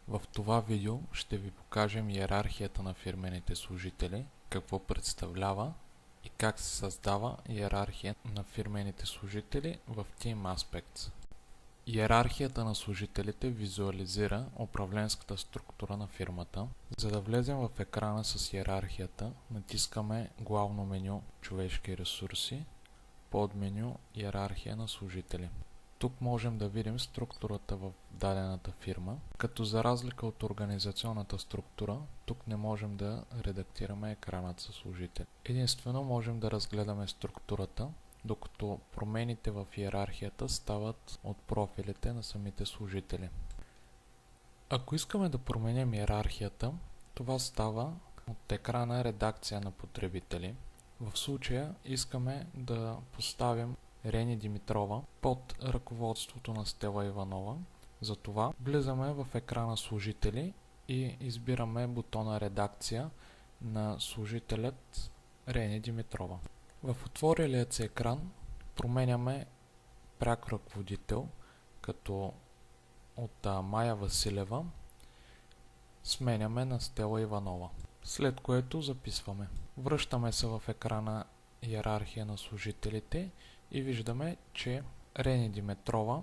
В това видео ще ви покажем иерархията на фирмените служители, какво представлява и как се създава иерархия на фирмените служители в Team Aspects. Иерархията на служителите визуализира управленската структура на фирмата. За да влезем в екрана с иерархията, натискаме главно меню Човешки ресурси, подменю Иерархия на служители. Тук можем да видим структурата в дадената фирма, като за разлика от организационната структура, тук не можем да редактираме екранът със служители. Единствено можем да разгледаме структурата, докато промените в иерархията стават от профилите на самите служители. Ако искаме да променим иерархията, това става от екрана Редакция на потребители. В случая искаме да поставим Рени Димитрова под ръководството на Стела Иванова. Затова влизаме в екрана Служители и избираме бутона Редакция на служителят Рени Димитрова. В отворилият се екран променяме пряк ръководител, като от Майя Василева сменяме на Стела Иванова, след което записваме. Връщаме се в екрана Иерархия на служителите и виждаме, че Рени Димитрова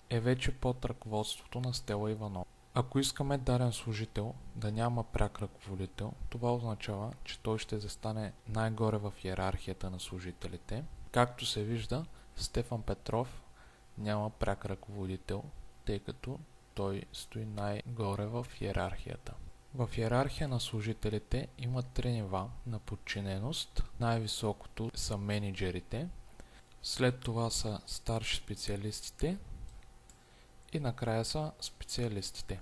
е вече под ръководството на Стела Иванова. Ако искаме даден служител да няма пряк ръководител, това означава, че той ще застане най-горе в иерархията на служителите. Както се вижда, Стефан Петров няма пряк ръководител, тъй като той стои най-горе в иерархията. В иерархия на служителите има три нива на подчиненост. Най-високото са мениджерите, след това са старши специалистите и накрая са специалистите.